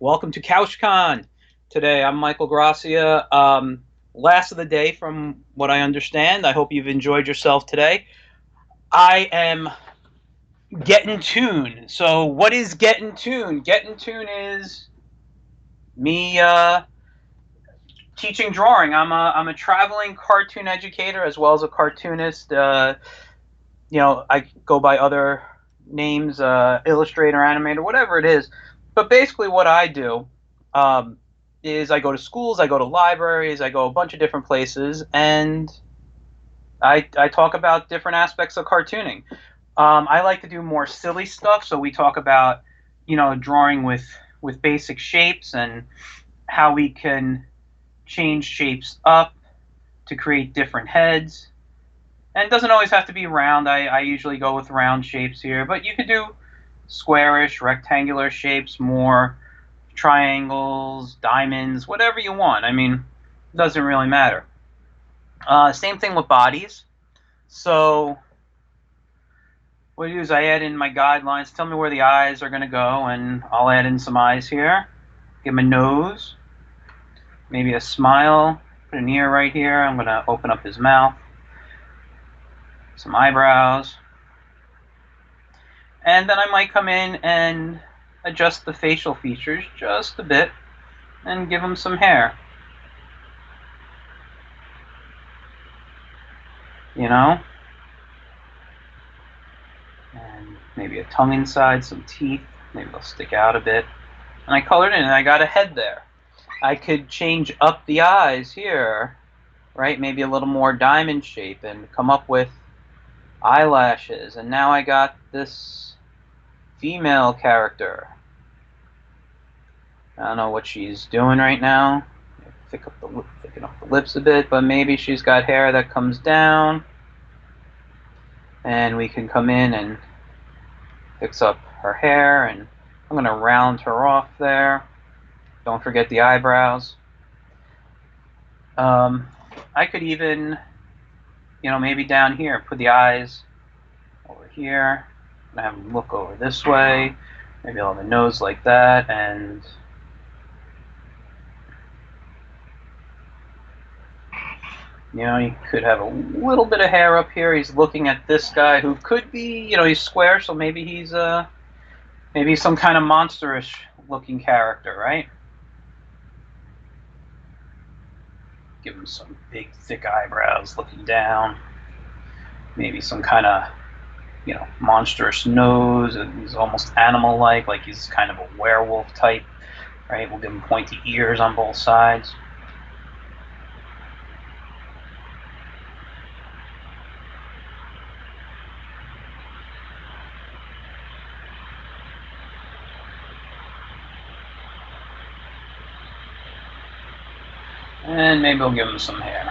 Welcome to CouchCon. Today, I'm Michael Grassia. Last of the day, from what I understand. I hope you've enjoyed yourself today. I am getting tune. So, what is getting tune? Getting tune is me teaching drawing. I'm a traveling cartoon educator as well as a cartoonist. I go by other names, illustrator, animator, whatever it is. But basically, what I do um, is I go to schools, I go to libraries, I go a bunch of different places, and I talk about different aspects of cartooning. I like to do more silly stuff, so we talk about drawing with basic shapes and how we can change shapes up to create different heads. And it doesn't always have to be round. I usually go with round shapes here, but you could do squarish, rectangular shapes, more triangles, diamonds, whatever you want. I mean, it doesn't really matter. Same thing with bodies. So what I do is I add in my guidelines, tell me where the eyes are going to go, and I'll add in some eyes here. Give him a nose, maybe a smile, put an ear right here. I'm going to open up his mouth, some eyebrows, and then I might come in and adjust the facial features just a bit and give him some hair. You know? And maybe a tongue inside, some teeth. Maybe they'll stick out a bit. And I colored in and I got a head there. I could change up the eyes here, right? Maybe a little more diamond shape and come up with eyelashes. And now I got this female character. I don't know what she's doing right now. Thicken up the lips a bit, but maybe she's got hair that comes down. And we can come in and fix up her hair, and I'm going to round her off there. Don't forget the eyebrows. I could even, maybe down here, put the eyes over here. I'm going to have them look over this way. Maybe I'll have a nose like that, and you could have a little bit of hair up here. He's looking at this guy who could be, he's square, so maybe he's some kind of monstrous looking character, right? Give him some big, thick eyebrows looking down. Maybe some kind of, monstrous nose, and he's almost animal-like he's kind of a werewolf type, right? We'll give him pointy ears on both sides. And maybe we'll give him some hair.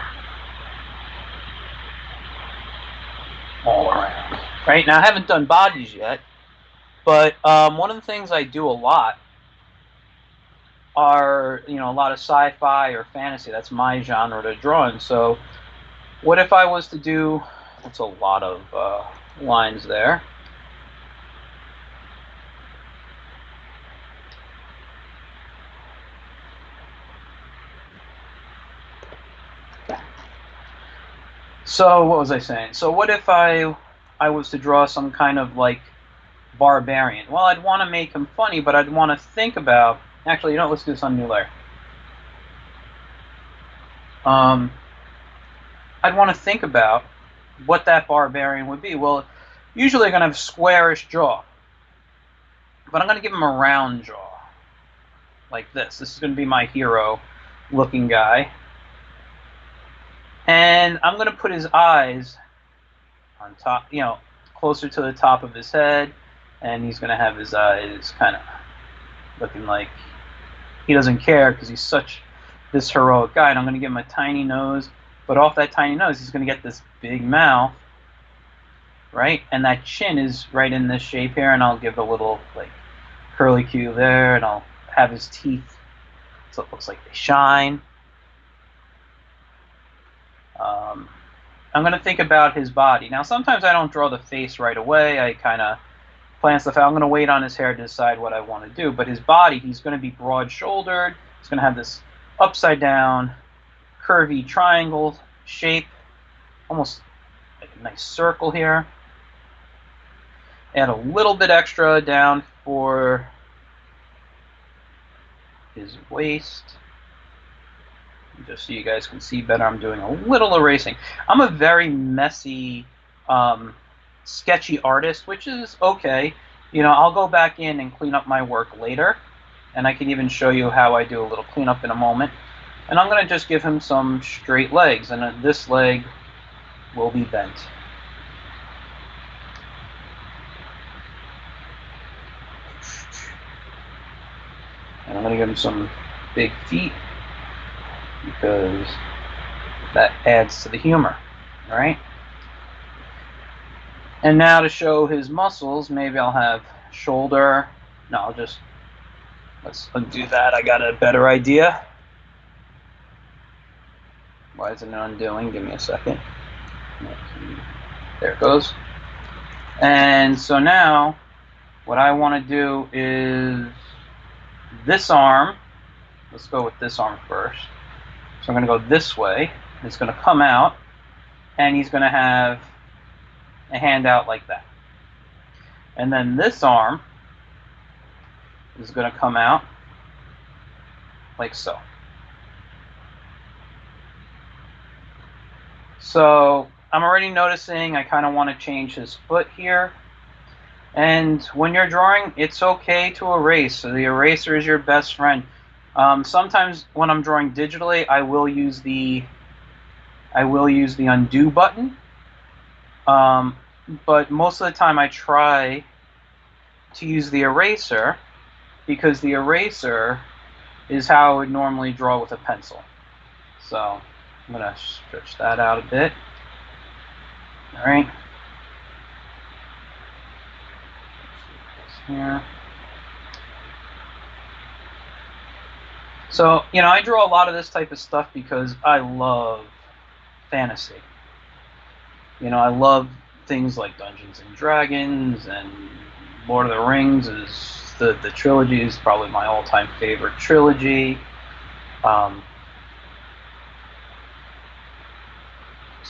All around. Right, now I haven't done bodies yet, but one of the things I do a lot are, a lot of sci-fi or fantasy. That's my genre to draw in. So what if I was to do, that's a lot of lines there. So what was I saying? So what if I was to draw some kind of barbarian? Well, I'd want to make him funny, but I'd want to think about, actually, let's do this on new layer. I'd want to think about what that barbarian would be. Well, usually I'm going to have a squarish jaw, but I'm going to give him a round jaw, like this. This is going to be my hero looking guy. And I'm going to put his eyes on top, closer to the top of his head, and he's going to have his eyes kind of looking like he doesn't care because he's such this heroic guy. And I'm going to give him a tiny nose, but off that tiny nose, he's going to get this big mouth, right? And that chin is right in this shape here, and I'll give a little curly Q there, and I'll have his teeth so it looks like they shine. I'm going to think about his body. Now, sometimes I don't draw the face right away. I kind of plan stuff out. I'm going to wait on his hair to decide what I want to do. But his body, he's going to be broad-shouldered. He's going to have this upside-down, curvy triangle shape, almost like a nice circle here. Add a little bit extra down for his waist. Just so you guys can see better, I'm doing a little erasing. I'm a very messy, sketchy artist, which is okay. You know, I'll go back in and clean up my work later, and I can even show you how I do a little cleanup in a moment. And I'm going to just give him some straight legs, and this leg will be bent. And I'm going to give him some big feet, because that adds to the humor, right? And now to show his muscles, maybe I'll have shoulder. No, let's undo that. I got a better idea. Why isn't it undoing? Give me a second. There it goes. And so now, what I want to do is this arm. Let's go with this arm first. So I'm going to go this way. It's going to come out, and he's going to have a hand out like that. And then this arm is going to come out like so. So I'm already noticing I kind of want to change his foot here. And when you're drawing, it's okay to erase. So the eraser is your best friend. Sometimes when I'm drawing digitally, I will use the undo button. But most of the time I try to use the eraser, because the eraser is how I would normally draw with a pencil. So I'm going to stretch that out a bit. All right. Here. So, you know, I draw a lot of this type of stuff because I love fantasy. You know, I love things like Dungeons and Dragons, and Lord of the Rings is the trilogy is probably my all-time favorite trilogy. So I'm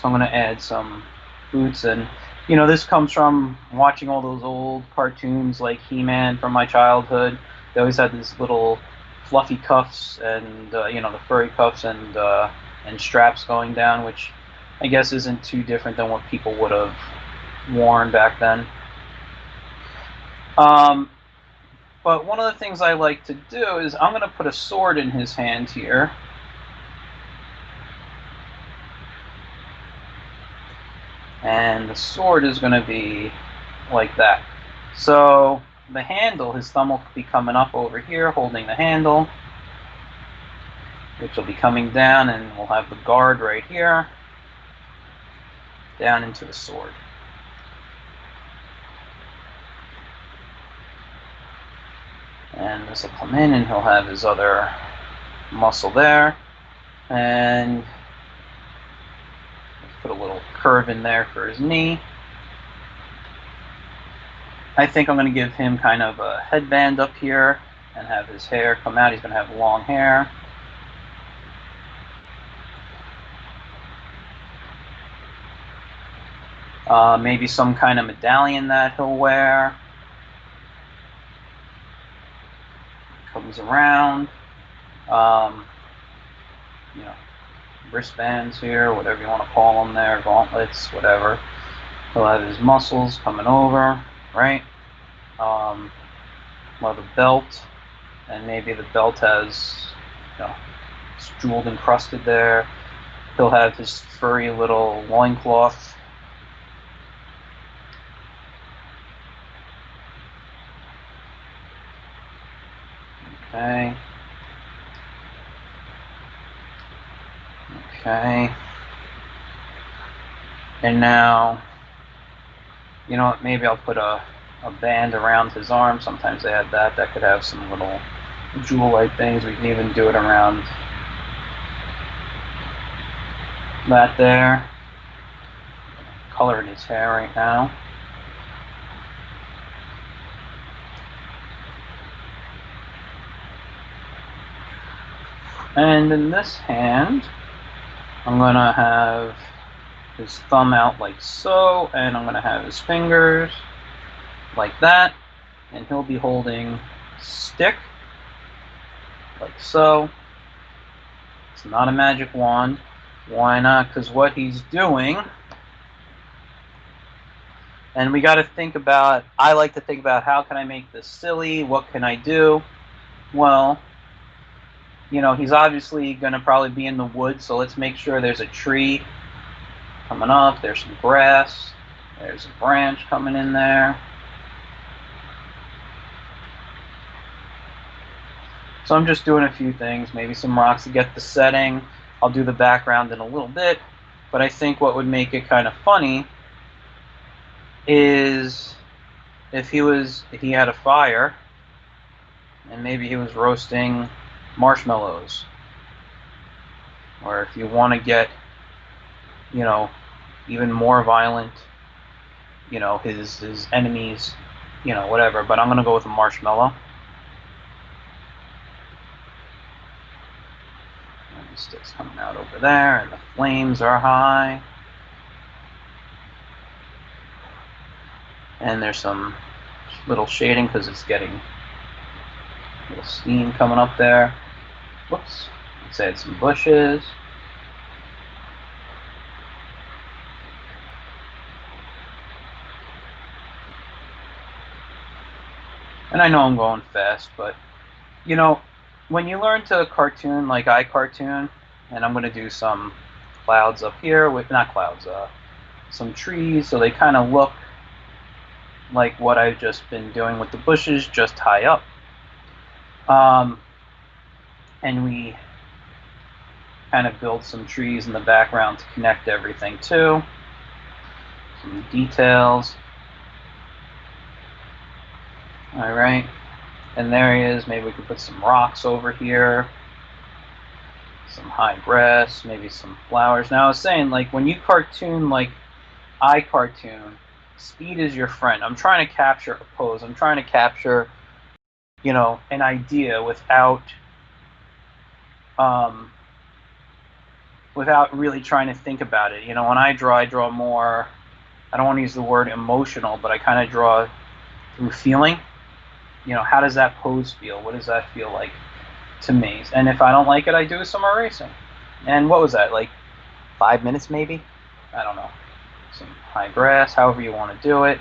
going to add some boots, and you know, this comes from watching all those old cartoons like He-Man from my childhood. They always had these little fluffy cuffs, and you know, the furry cuffs and straps going down, which I guess isn't too different than what people would have worn back then. But one of the things I like to do is I'm going to put a sword in his hand here. And the sword is going to be like that. So the handle, his thumb will be coming up over here, holding the handle, which will be coming down, and we'll have the guard right here, down into the sword. And this will come in, and he'll have his other muscle there, and put a little curve in there for his knee. I think I'm going to give him kind of a headband up here and have his hair come out. He's going to have long hair. Maybe some kind of medallion that he'll wear. Comes around. You know, wristbands here, whatever you want to call them there, gauntlets, whatever. He'll have his muscles coming over, right? We'll have a belt, and maybe the belt has, you know, it's jeweled encrusted there. He'll have his furry little loincloth. Okay. Okay. And now, you know what, maybe I'll put a band around his arm. Sometimes they have that. That could have some little jewel-like things. We can even do it around that there. Coloring his hair right now. And in this hand, I'm going to have his thumb out like so, and I'm going to have his fingers like that, and he'll be holding stick like so. It's not a magic wand. Why not? Because what he's doing, and we got to think about, I like to think about, how can I make this silly? What can I do? Well, you know, he's obviously going to probably be in the woods, so let's make sure there's a tree coming up. There's some grass. There's a branch coming in there. So I'm just doing a few things, maybe some rocks to get the setting. I'll do the background in a little bit, but I think what would make it kind of funny is if he had a fire and maybe he was roasting marshmallows. Or if you want to get, you know, even more violent, you know, his enemies, you know, whatever. But I'm going to go with a marshmallow. And the stick's coming out over there, and the flames are high. And there's some little shading because it's getting a little steam coming up there. Whoops. Let's add some bushes. And I know I'm going fast, but, you know, when you learn to cartoon like I cartoon, and I'm going to do some clouds up here, with not clouds, some trees, so they kind of look like what I've just been doing with the bushes, just high up. And we kind of build some trees in the background to connect everything too. Some details. All right, and there he is. Maybe we could put some rocks over here, some high grass, maybe some flowers. Now I was saying, like, when you cartoon like I cartoon, speed is your friend. I'm trying to capture a pose. I'm trying to capture, you know, an idea without really trying to think about it. You know, when I draw more, I don't want to use the word emotional, but I kind of draw through feeling. You know, how does that pose feel? What does that feel like to me? And if I don't like it, I do some erasing. And what was that, like 5 minutes maybe? I don't know. Some high grass, however you want to do it.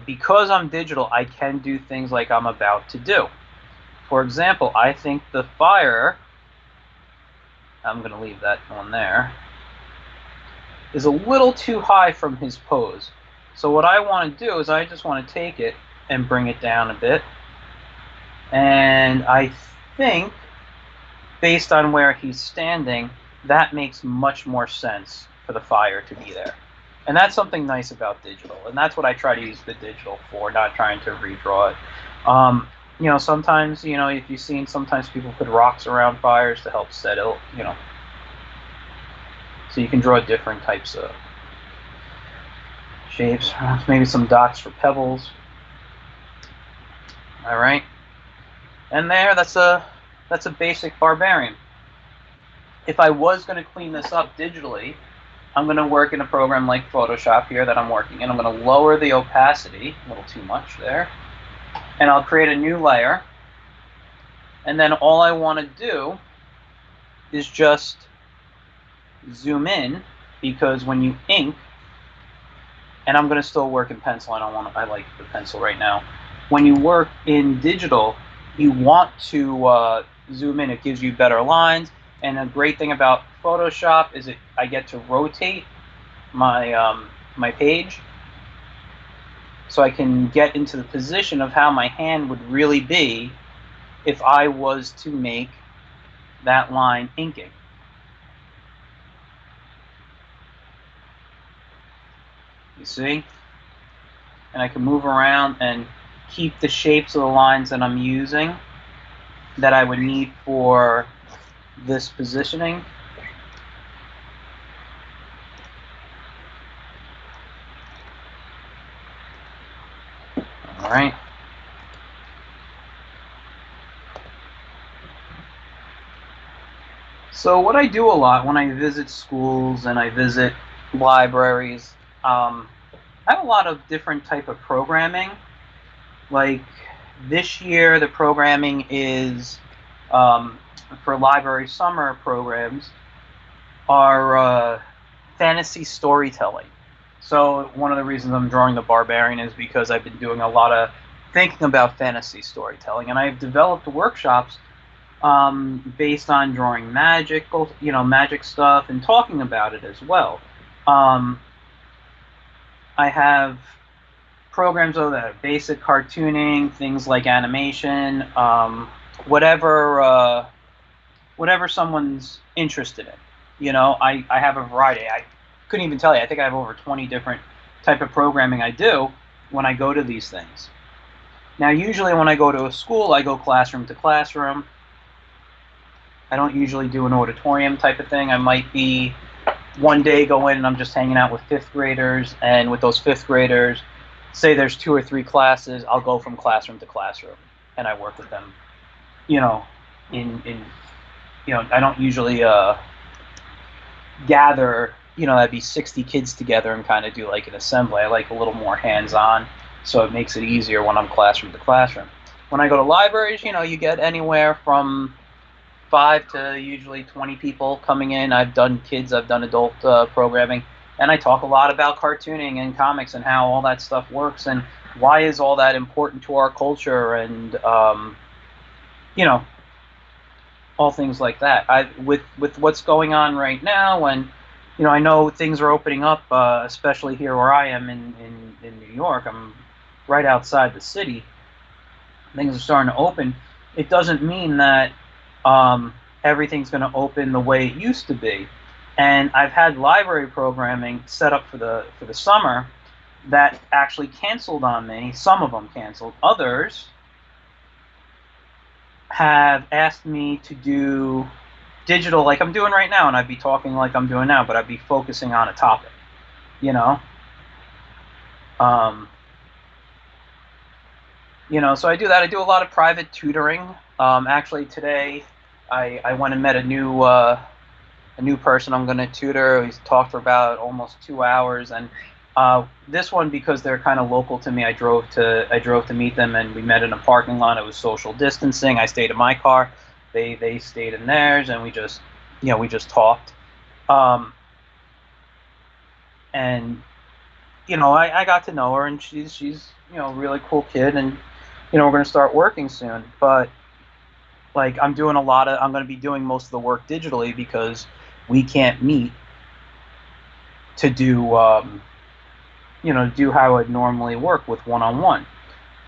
Because I'm digital, I can do things like I'm about to do. For example, I think the fire, I'm going to leave that one there, is a little too high from his pose. So what I want to do is I just want to take it and bring it down a bit. And I think, based on where he's standing, that makes much more sense for the fire to be there. And that's something nice about digital. And that's what I try to use the digital for, not trying to redraw it. You know, sometimes, you know, if you've seen, sometimes people put rocks around fires to help set it, you know. So you can draw different types of shapes. Maybe some dots for pebbles. All right. And there, that's a basic barbarian. If I was going to clean this up digitally, I'm going to work in a program like Photoshop here that I'm working in. I'm going to lower the opacity, a little too much there, and I'll create a new layer. And then all I want to do is just zoom in, because when you ink, and I'm going to still work in pencil, I like the pencil right now. When you work in digital, you want to zoom in. It gives you better lines. And a great thing about Photoshop is I get to rotate my my page, so I can get into the position of how my hand would really be if I was to make that line inking. You see? And I can move around and keep the shapes of the lines that I'm using that I would need for this positioning. All right. So what I do a lot when I visit schools and I visit libraries, I have a lot of different type of programming. Like this year, the programming is um, for library summer programs are fantasy storytelling. So one of the reasons I'm drawing the barbarian is because I've been doing a lot of thinking about fantasy storytelling, and I've developed workshops based on drawing magical, magic stuff and talking about it as well. Um, I have programs though that are basic cartooning, things like animation, whatever whatever someone's interested in. I have a variety. I couldn't even tell you. I think I have over 20 different type of programming I do when I go to these things. Now, usually when I go to a school, I go classroom to classroom. I don't usually do an auditorium type of thing. I might be one day go in and I'm just hanging out with fifth graders, and with those fifth graders, say there's 2 or 3 classes, I'll go from classroom to classroom and I work with them. You know, in I don't usually gather, that'd be 60 kids together and kind of do like an assembly. I like a little more hands-on, so it makes it easier when I'm classroom to classroom. When I go to libraries, you get anywhere from 5 to usually 20 people coming in. I've done kids, I've done adult programming, and I talk a lot about cartooning and comics and how all that stuff works and why is all that important to our culture, and you know all things like that. With what's going on right now, and I know things are opening up, especially here where I am in New York. I'm right outside the city. Things are starting to open. It doesn't mean that everything's going to open the way it used to be. And I've had library programming set up for the summer that actually canceled on me. Some of them canceled. Others have asked me to do digital like I'm doing right now, and I'd be talking like I'm doing now, but I'd be focusing on a topic, you know? Um, so I do that. I do a lot of private tutoring. Actually, today I went and met a new person I'm going to tutor. He's talked for about almost 2 hours, and this one, because they're kind of local to me, I drove to meet them, and we met in a parking lot. It was social distancing. I stayed in my car. They stayed in theirs, and we just talked. And I got to know her, and she's a really cool kid, and we're going to start working soon. But like I'm going to be doing most of the work digitally because we can't meet to do how I'd normally work with one-on-one.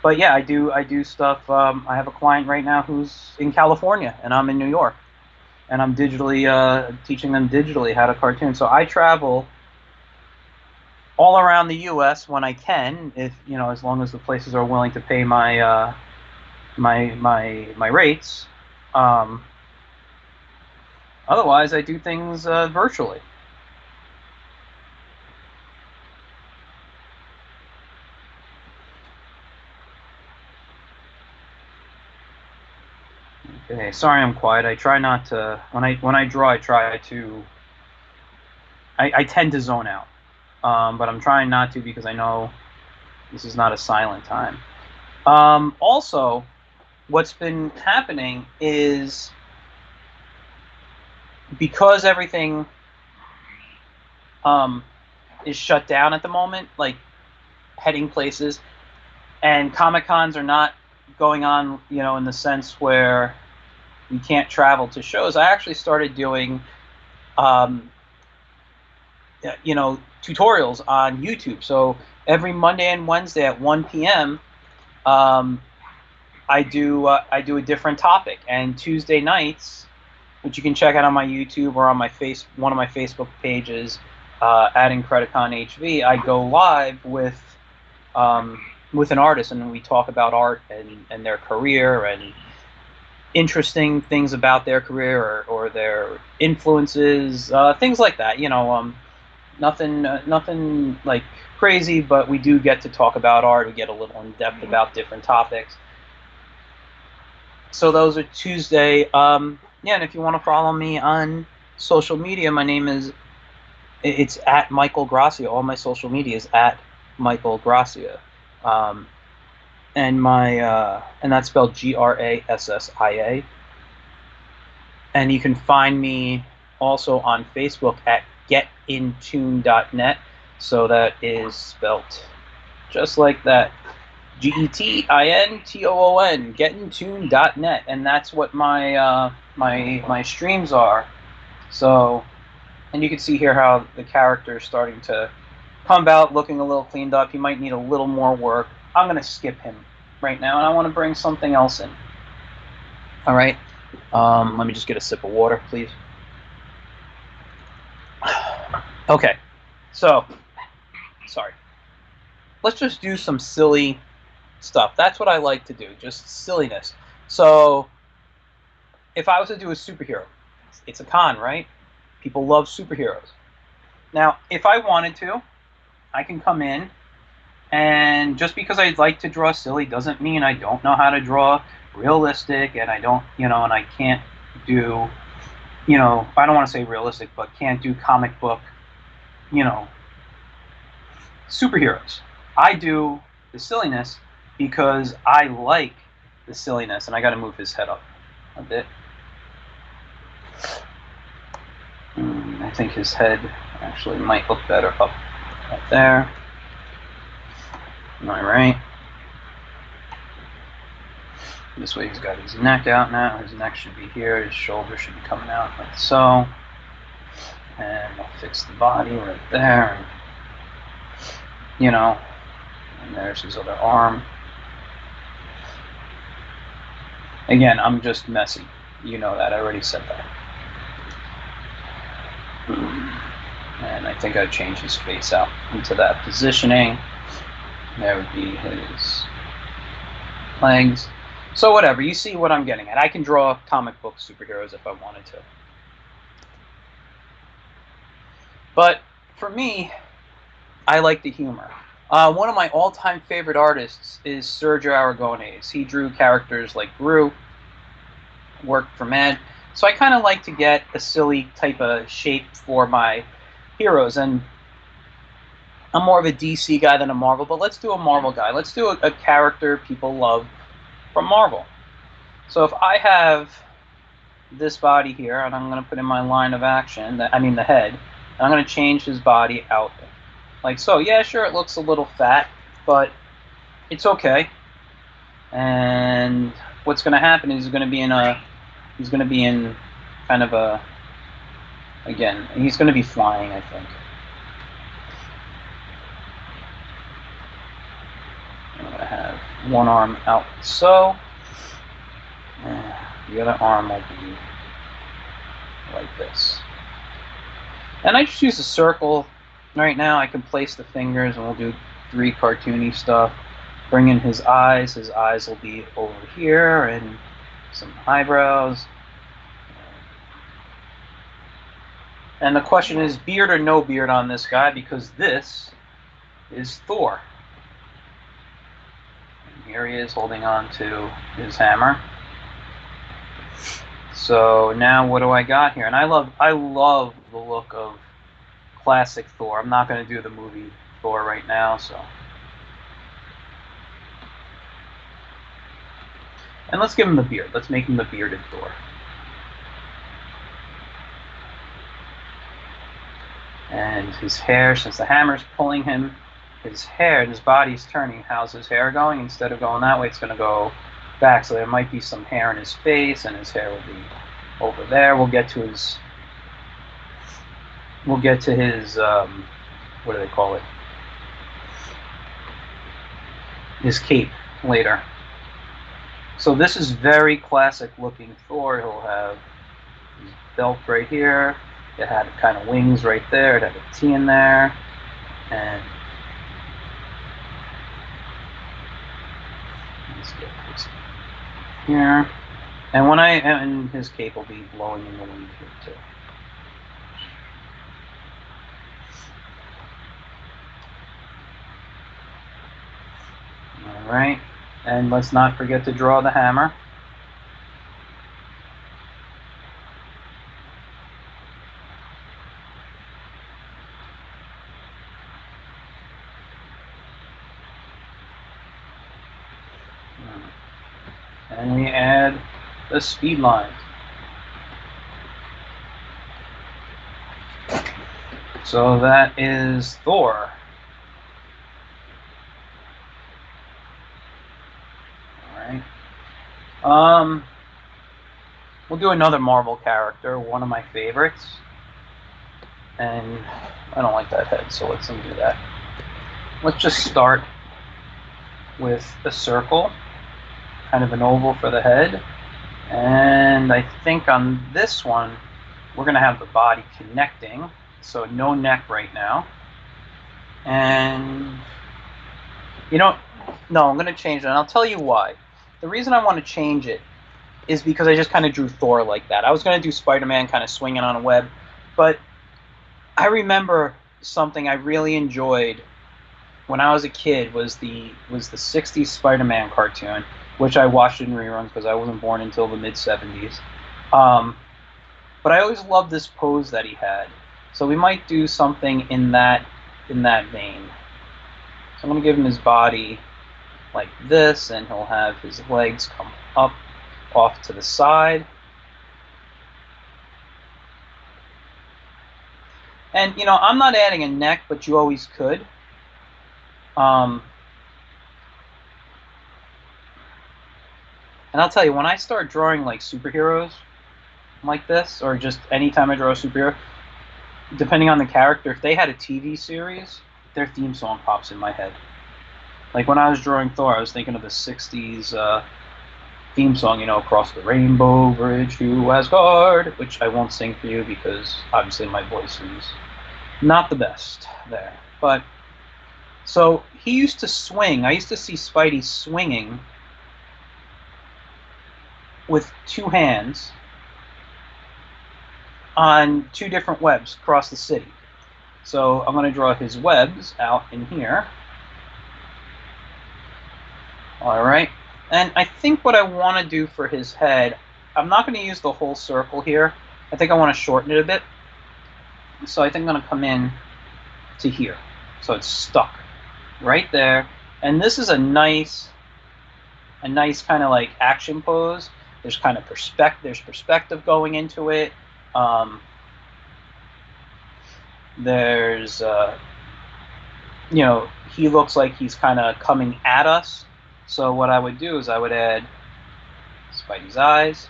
But yeah, I do stuff. I have a client right now who's in California, and I'm in New York, and I'm digitally teaching them digitally how to cartoon. So I travel all around the U.S. when I can, if as long as the places are willing to pay my rates. Otherwise, I do things virtually. Okay, sorry I'm quiet. I try not to when I draw. I tend to zone out, but I'm trying not to because I know this is not a silent time. Also, what's been happening is because everything is shut down at the moment, like heading places, and Comic Cons are not going on, in the sense where we can't travel to shows. I actually started doing, tutorials on YouTube. So every Monday and Wednesday at 1 p.m., I do a different topic, and Tuesday nights, which you can check out on my YouTube or on one of my Facebook pages, adding Credicon HV, I go live with an artist, and we talk about art and their career and interesting things about their career or their influences, things like that. Nothing like crazy, but we do get to talk about art. We get a little in depth about different topics. So those are Tuesday. yeah, and if you want to follow me on social media, my name is it's at Michael Grassia. All my social media is at Michael Grassia, um, and my and that's spelled Grassia. And you can find me also on Facebook at getintune.net. So that is spelt just like that. GETINTOON, getintune.net, and that's what my streams are. So, and you can see here how the character is starting to come out, looking a little cleaned up. He might need a little more work. I'm going to skip him right now, and I want to bring something else in. All right. Let me just get a sip of water, please. Okay. So, sorry. Let's just do some silly stuff. That's what I like to do, just silliness. So, if I was to do a superhero, it's a con, right? People love superheroes. Now, if I wanted to, I can come in, and just because I'd like to draw silly doesn't mean I don't know how to draw realistic, and I don't, and I can't do, I don't want to say realistic, but can't do comic book, superheroes. I do the silliness because I like the silliness, and I got to move his head up a bit. I think his head actually might look better up there. Am I right? This way he's got his neck out now. His neck should be here. His shoulder should be coming out like so. And I'll fix the body right there. And there's his other arm. Again, I'm just messy. You know that. I already said that. And I think I changed his face out into that positioning. There would be his legs. So whatever, you see what I'm getting at. I can draw comic book superheroes if I wanted to. But for me, I like the humor. One of my all-time favorite artists is Sergio Aragonés. He drew characters like Gru, worked for Mad. So I kind of like to get a silly type of shape for my heroes. And I'm more of a DC guy than a Marvel, but let's do a Marvel guy. Let's do a character people love from Marvel. So if I have this body here, and I'm going to put in my line of action, the head, and I'm going to change his body out like so. Yeah, sure, it looks a little fat, but it's okay. And what's going to happen is he's going to be in kind of a, again, he's going to be flying, I think. I'm going to have one arm out so. The other arm will be like this. And I just use a circle. Right now I can place the fingers and we'll do 3 cartoony stuff. Bring in his eyes. His eyes will be over here and some eyebrows. And the question is beard or no beard on this guy, because this is Thor. And here he is holding on to his hammer. So now what do I got here? And I love the look of classic Thor. I'm not going to do the movie Thor right now, so. And let's give him the beard. Let's make him the bearded Thor. And his hair, since the hammer's pulling him, his hair and his body's turning. How's his hair going? Instead of going that way, it's going to go back. So there might be some hair in his face, and his hair will be over there. We'll get to his what do they call it? His cape later. So this is very classic looking Thor. He'll have his belt right here. It had kind of wings right there. It had a T in there. And let's get this here. And his cape will be blowing in the wind here too. Alright, and let's not forget to draw the hammer. And we add the speed lines. So that is Thor. Alright. We'll do another Marvel character, one of my favorites. And I don't like that head, so let's undo that. Let's just start with a circle, kind of an oval for the head. And I think on this one, we're going to have the body connecting, so no neck right now. And, you know, no, I'm going to change it, and I'll tell you why. The reason I want to change it is because I just kind of drew Thor like that. I was going to do Spider-Man kind of swinging on a web, but I remember something I really enjoyed when I was a kid was the 60s Spider-Man cartoon, which I watched in reruns because I wasn't born until the mid-70s. But I always loved this pose that he had. So we might do something in that vein. So I'm going to give him his body like this, and he'll have his legs come up off to the side. And, you know, I'm not adding a neck, but you always could. And I'll tell you, when I start drawing like superheroes like this, or just anytime I draw a superhero, depending on the character, if they had a TV series, their theme song pops in my head. Like when I was drawing Thor, I was thinking of the 60s theme song, you know, Across the Rainbow Bridge to Asgard, which I won't sing for you because obviously my voice is not the best there. But, so he used to swing. I used to see Spidey swinging with two hands on two different webs across the city. So I'm going to draw his webs out in here. Alright, and I think what I want to do for his head, I'm not going to use the whole circle here. I think I want to shorten it a bit. So I think I'm going to come in to here. So it's stuck right there. And this is a nice kind of like action pose. There's kind of perspective going into it. There's, you know, he looks like he's kind of coming at us. So what I would do is I would add Spidey's eyes,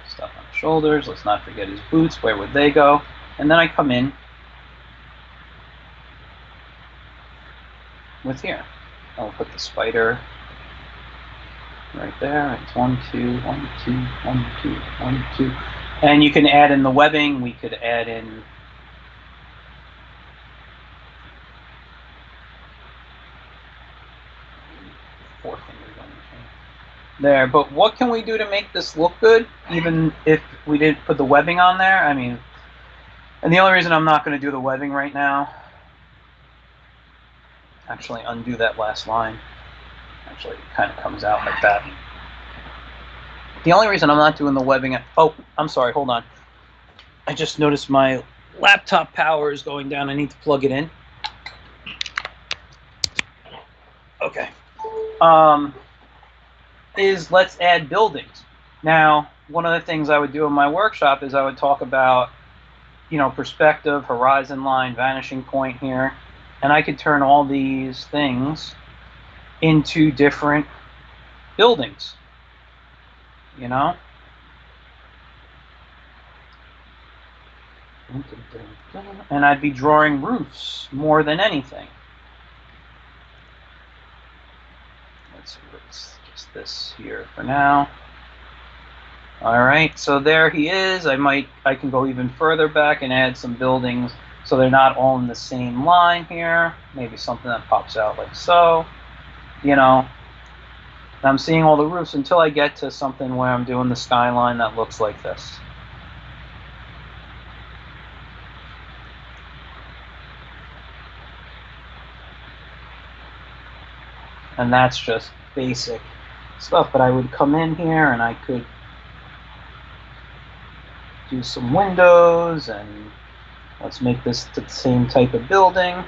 stuff on the shoulders. Let's not forget his boots. Where would they go? And then I come in with here. I'll put the spider right there. It's 1, 2, 1, 2, 1, 2, 1, 2. And you can add in the webbing. We could add in four fingers on there. But what can we do to make this look good, even if we didn't put the webbing on there? I mean, and the only reason I'm not going to do the webbing right now, actually undo that last line. Actually, it kind of comes out like that. The only reason I'm not doing the webbing... Oh, I'm sorry, hold on. I just noticed my laptop power is going down. I need to plug it in. Okay. Let's add buildings. Now, one of the things I would do in my workshop is I would talk about, you know, perspective, horizon line, vanishing point here. And I could turn all these things into different buildings. You know? And I'd be drawing roofs more than anything. Let's see, what's just this here for now. Alright, so there he is. I can go even further back and add some buildings so they're not all in the same line here. Maybe something that pops out like so. You know, I'm seeing all the roofs until I get to something where I'm doing the skyline that looks like this. And that's just basic stuff, but I would come in here and I could do some windows, and let's make this the same type of building.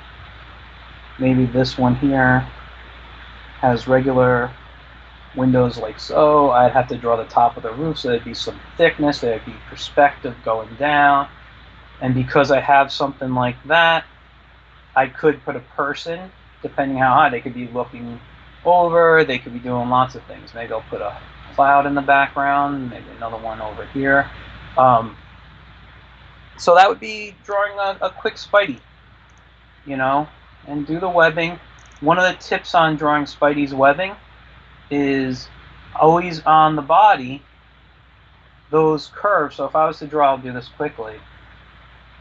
Maybe this one here has regular windows like so. I'd have to draw the top of the roof, so there'd be some thickness, there'd be perspective going down. And because I have something like that, I could put a person, depending how high. They could be looking over, they could be doing lots of things. Maybe I'll put a cloud in the background, maybe another one over here. So that would be drawing a quick Spidey, you know, and do the webbing. One of the tips on drawing Spidey's webbing is always on the body, those curves. So if I was to draw, I'll do this quickly.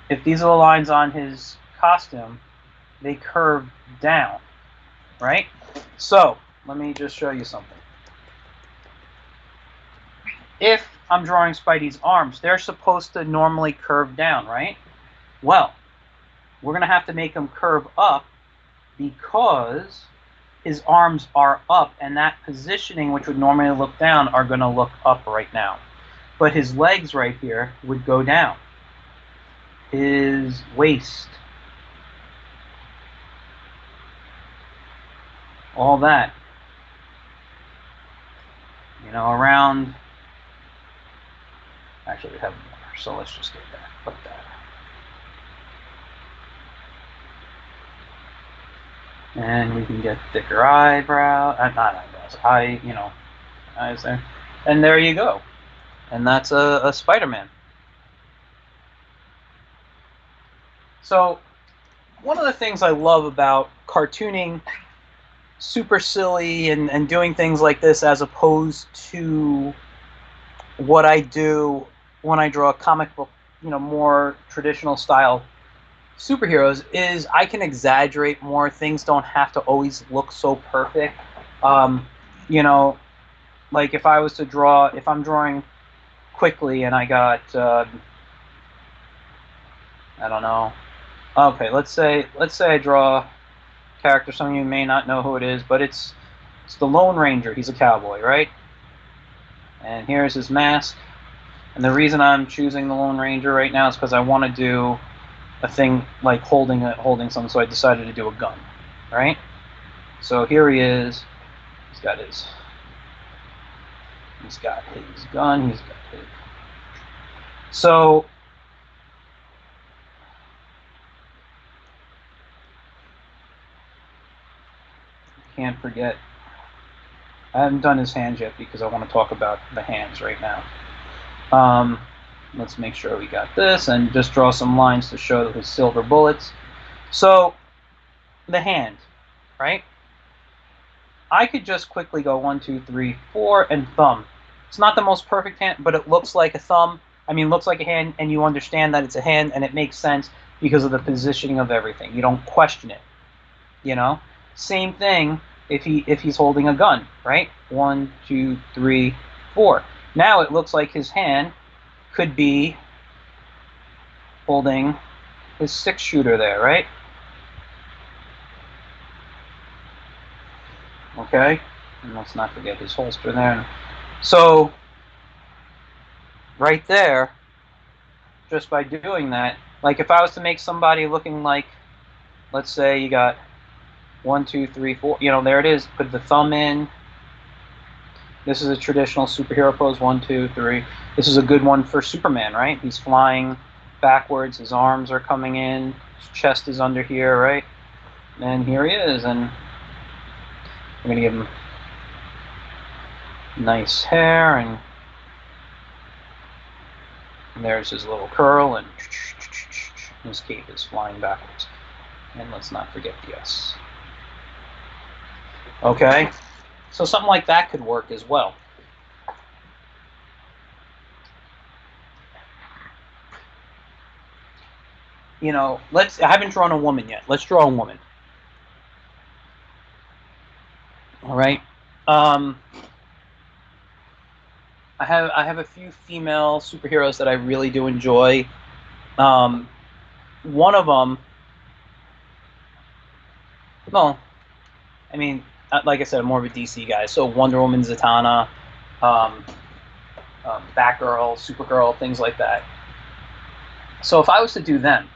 If these are the lines on his costume, they curve down, right? So let me just show you something. If I'm drawing Spidey's arms, they're supposed to normally curve down, right? Well, we're going to have to make them curve up because his arms are up, and that positioning, which would normally look down, are going to look up right now. But his legs right here would go down. His waist, all that, you know, around. Actually, we have more, so let's just get that. Put that. And we can get thicker eyebrow, not eyebrows, you know, eyes there. And there you go. And that's a Spider-Man. So one of the things I love about cartooning super silly and doing things like this, as opposed to what I do when I draw a comic book, you know, more traditional style superheroes, is I can exaggerate more. Things don't have to always look so perfect. You know, like if I was to draw, if I'm drawing quickly and I got, I don't know. Okay, let's say I draw a character. Some of you may not know who it is, but it's the Lone Ranger. He's a cowboy, right? And here's his mask. And the reason I'm choosing the Lone Ranger right now is because I want to do a thing like holding something, so I decided to do a gun, right? So here he is. He's got his gun. He's got his. So can't forget. I haven't done his hands yet because I want to talk about the hands right now. Let's make sure we got this, and just draw some lines to show his silver bullets. So the hand, right? I could just quickly go 1, 2, 3, 4, and thumb. It's not the most perfect hand, but it looks like a thumb. I mean, looks like a hand, and you understand that it's a hand, and it makes sense because of the positioning of everything. You don't question it, you know? Same thing if he's holding a gun, right? 1, 2, 3, 4. Now it looks like his hand could be holding his 6-shooter there, right? Okay, and let's not forget his holster there. So right there, just by doing that, like if I was to make somebody looking like, let's say you got 1, 2, 3, 4, you know, there it is. Put the thumb in. This is a traditional superhero pose, 1, 2, 3. This is a good one for Superman, right? He's flying backwards, his arms are coming in, his chest is under here, right? And here he is, and we're going to give him nice hair, and there's his little curl, and his cape is flying backwards. And let's not forget the S. Okay? So something like that could work as well. You know, I haven't drawn a woman yet. Let's draw a woman. All right. I have a few female superheroes that I really do enjoy. One of them, well, I mean, like I said, I'm more of a DC guy. So Wonder Woman, Zatanna, Batgirl, Supergirl, things like that. So if I was to do them,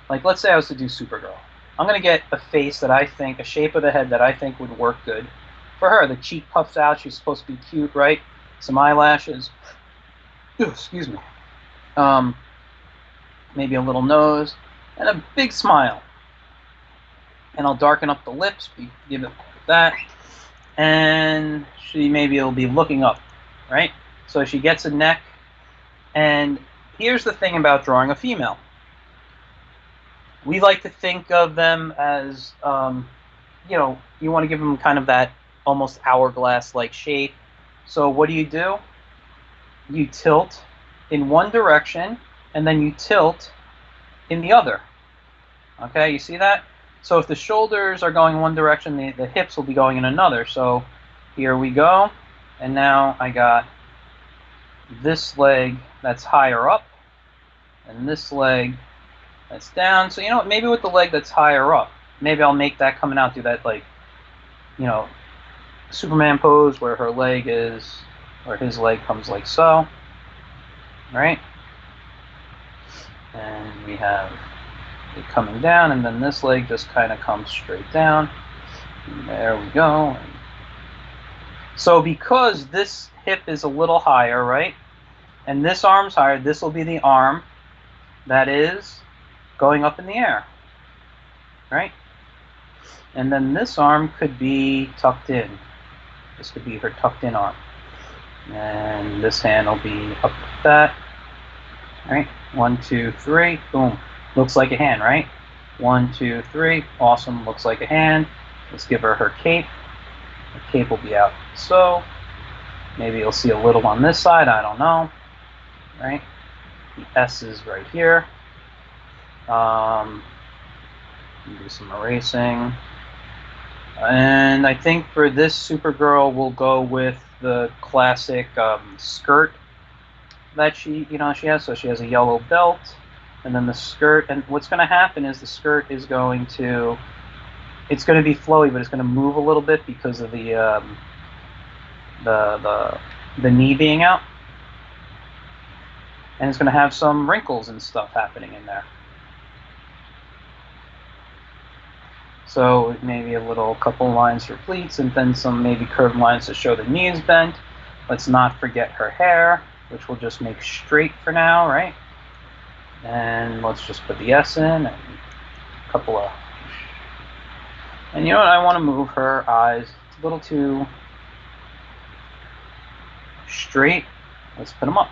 like let's say I was to do Supergirl, I'm going to get a face that I think, a shape of the head that I think would work good for her, the cheek puffs out. She's supposed to be cute, right? Some eyelashes. Ooh, excuse me. Maybe a little nose and a big smile. And I'll darken up the lips, give it that, and she maybe will be looking up, right? So she gets a neck, and here's the thing about drawing a female. We like to think of them as, you know, you want to give them kind of that almost hourglass-like shape. So what do? You tilt in one direction, and then you tilt in the other. Okay, you see that? So if the shoulders are going one direction, the hips will be going in another. So here we go. And now I got this leg that's higher up, and this leg that's down. So you know what, maybe with the leg that's higher up, maybe I'll make that coming out, do that like, you know, Superman pose where her leg is, or his leg comes like so, right? And we have it coming down, and then this leg just kind of comes straight down. And there we go. So because this hip is a little higher, right? And this arm's higher, this will be the arm that is going up in the air, right? And then this arm could be tucked in. This could be her tucked in arm. And this hand will be up like that. All right, 1, 2, 3, boom. Looks like a hand, right? 1, 2, 3, awesome, looks like a hand. Let's give her her cape. Her cape will be out so. Maybe you'll see a little on this side, I don't know. Right? The S is right here. Do some erasing. And I think for this Supergirl, we'll go with the classic skirt that she has. So she has a yellow belt, and then the skirt. And what's going to happen is the skirt is going to, it's going to be flowy, but it's going to move a little bit because of the knee being out, and it's going to have some wrinkles and stuff happening in there. So maybe a little couple lines for pleats, and then some maybe curved lines to show the knee is bent. Let's not forget her hair, which we'll just make straight for now, right? And let's just put the S in, and a couple of... And you know what? I want to move her eyes. It's a little too straight. Let's put them up.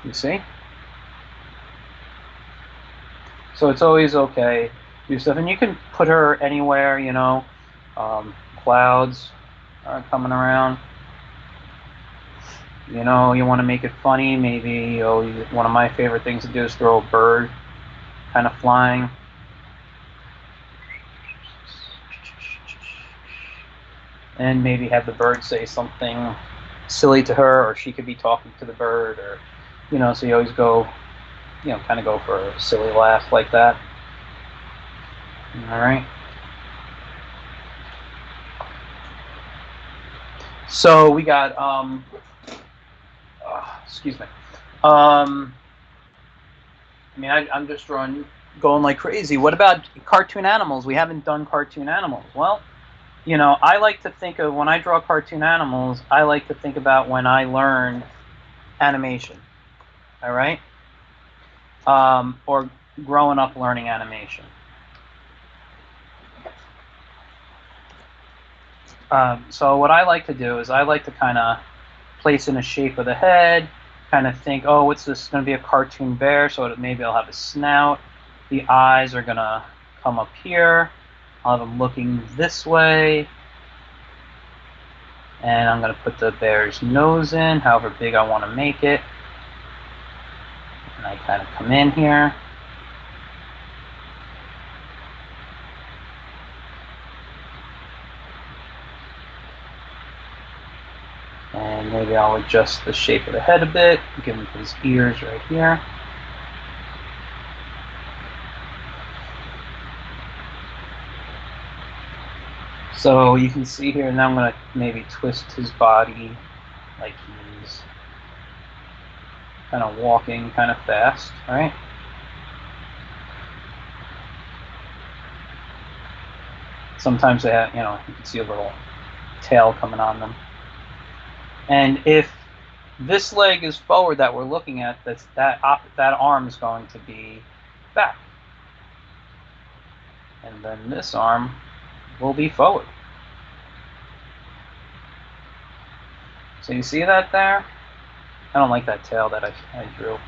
You see? So it's always okay. Do stuff, and you can put her anywhere, you know. Clouds are coming around. You know, you want to make it funny. Maybe one of my favorite things to do is throw a bird kind of flying. And maybe have the bird say something silly to her, or she could be talking to the bird, or, you know, so you always go, you know, kind of go for a silly laugh like that. All right. So we got, excuse me. I mean, I'm just going like crazy. What about cartoon animals? We haven't done cartoon animals. Well, you know, I like to think of, when I draw cartoon animals, I like to think about when I learned animation. All right? Or growing up learning animation. So what I like to do is I like to kind of place in a shape of the head, kind of think, oh, what's this going to be, a cartoon bear, so maybe I'll have a snout. The eyes are going to come up here. I'll have them looking this way. And I'm going to put the bear's nose in, however big I want to make it. And I kind of come in here. And maybe I'll adjust the shape of the head a bit, give him his ears right here. So you can see here, now I'm going to maybe twist his body like he's kind of walking kind of fast, right? Sometimes they have, you can see a little tail coming on them. And if this leg is forward that we're looking at, that arm is going to be back. And then this arm will be forward. So you see that there? I don't like that tail that I drew.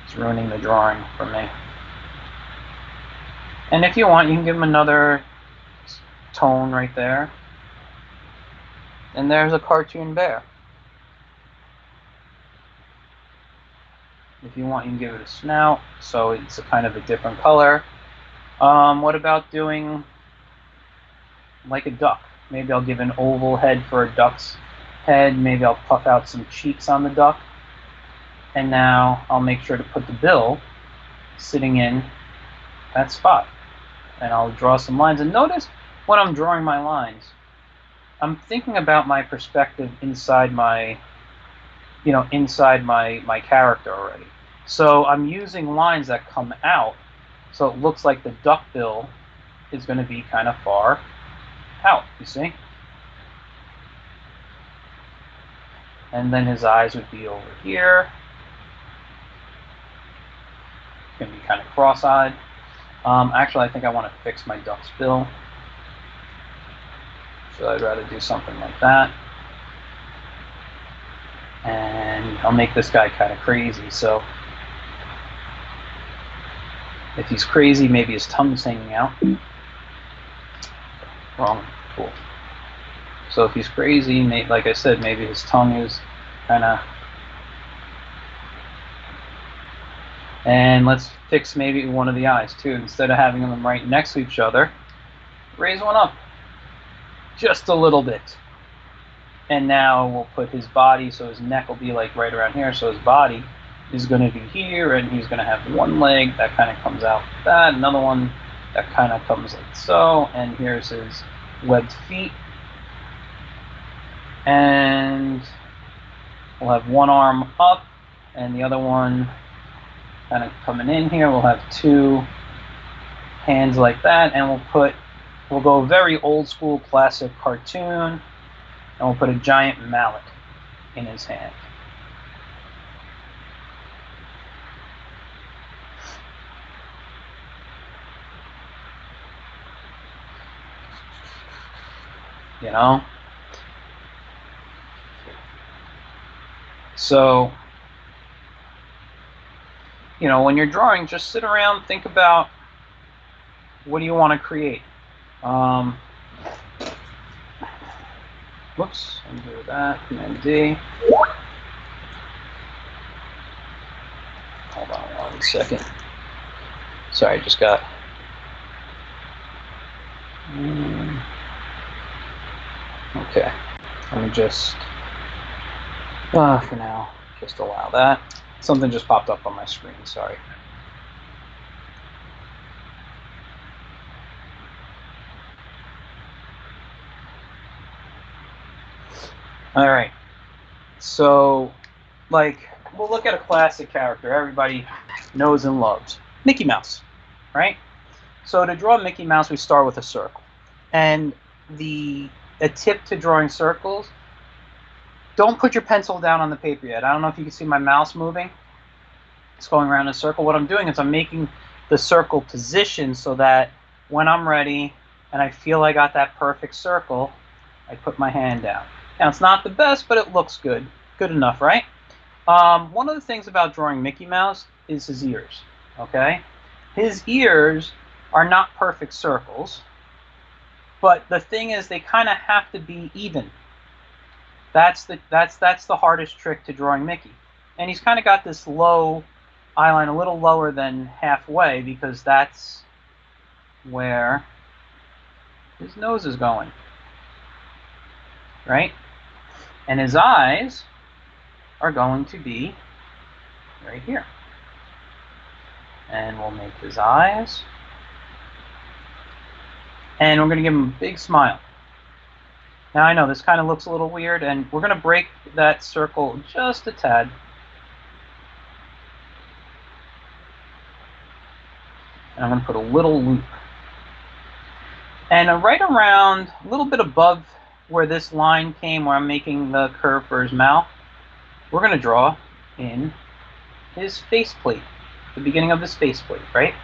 It's ruining the drawing for me. And if you want, you can give them another tone right there. And there's a cartoon bear. If you want, you can give it a snout, so it's a kind of a different color. What about doing like a duck? Maybe I'll give an oval head for a duck's head. Maybe I'll puff out some cheeks on the duck. And now I'll make sure to put the bill sitting in that spot. And I'll draw some lines. And notice when I'm drawing my lines, I'm thinking about my perspective inside my character already. So I'm using lines that come out, so it looks like the duck bill is going to be kind of far out, you see? And then his eyes would be over here. It's going to be kind of cross-eyed. Actually, I think I want to fix my duck's bill. So I'd rather do something like that. And I'll make this guy kind of crazy. So if he's crazy, maybe his tongue's hanging out. Wrong. Cool. So if he's crazy, like I said, maybe his tongue is kind of... And let's fix maybe one of the eyes too. Instead of having them right next to each other, raise one up just a little bit. And now we'll put his body, so his neck will be like right around here. So his body is going to be here, and he's going to have one leg that kind of comes out like that, another one that kind of comes like so, and here's his webbed feet. And we'll have one arm up, and the other one kind of coming in here. We'll have two hands like that, and we'll go very old school classic cartoon. And we'll put a giant mallet in his hand. You know? So, when you're drawing, just sit around, think about what do you want to create. Whoops, undo that, Command D. Hold on 1 second. Sorry, I just got... Okay, let me just, for now, just allow that. Something just popped up on my screen, sorry. All right, so we'll look at a classic character everybody knows and loves, Mickey Mouse, right? So to draw Mickey Mouse, we start with a circle. And a tip to drawing circles, don't put your pencil down on the paper yet. I don't know if you can see my mouse moving. It's going around in a circle. What I'm doing is I'm making the circle position so that when I'm ready and I feel I got that perfect circle, I put my hand down. Now, it's not the best, but it looks good. Good enough, right? One of the things about drawing Mickey Mouse is his ears, okay? His ears are not perfect circles, but the thing is they kind of have to be even. That's the hardest trick to drawing Mickey. And he's kind of got this low eye line, a little lower than halfway, because that's where his nose is going, right? And his eyes are going to be right here. And we'll make his eyes. And we're going to give him a big smile. Now I know this kind of looks a little weird, and we're going to break that circle just a tad. And I'm going to put a little loop. And right around, a little bit above where this line came, where I'm making the curve for his mouth, we're going to draw in his faceplate, the beginning of his faceplate, right?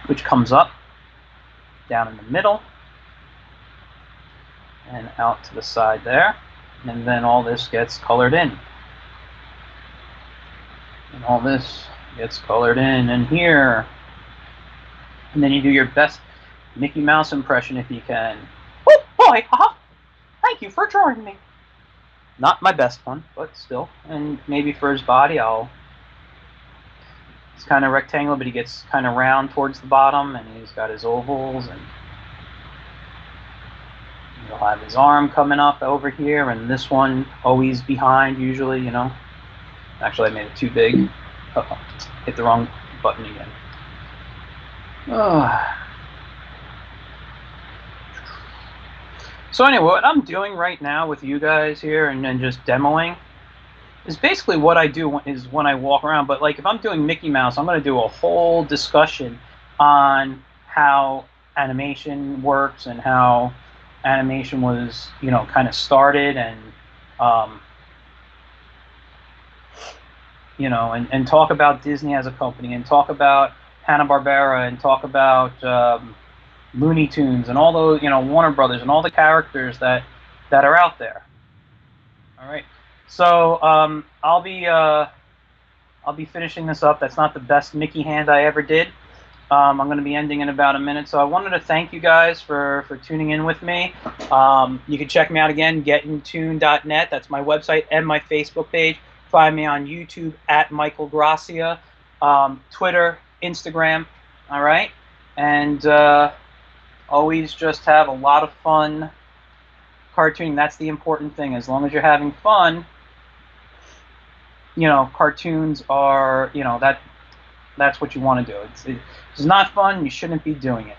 Which comes up, down in the middle, and out to the side there. And then all this gets colored in. And all this gets colored in and here. And then you do your best Mickey Mouse impression if you can. Oh boy, haha! Thank you for drawing me. Not my best one, but still. And maybe for his body, it's kind of rectangular, but he gets kind of round towards the bottom, and he's got his ovals, and he'll have his arm coming up over here, and this one always behind, usually, you know. Actually, I made it too big. Uh-oh, hit the wrong button again. So anyway, what I'm doing right now with you guys here and just demoing is basically what I do is when I walk around. But like if I'm doing Mickey Mouse, I'm going to do a whole discussion on how animation works and how animation was, you know, kind of started, and you know, and talk about Disney as a company, and talk about Hanna-Barbera, and talk about Looney Tunes, and all those, you know, Warner Brothers, and all the characters that are out there. All right, so I'll be finishing this up. That's not the best Mickey hand I ever did. I'm going to be ending in about a minute. So I wanted to thank you guys for tuning in with me. You can check me out again, getintune.net. That's my website and my Facebook page. Find me on YouTube at Michael Grassia, Twitter, Instagram. All right, and always just have a lot of fun cartooning. That's the important thing. As long as you're having fun, you know, cartoons are, you know, that's what you want to do. It's not fun. You shouldn't be doing it.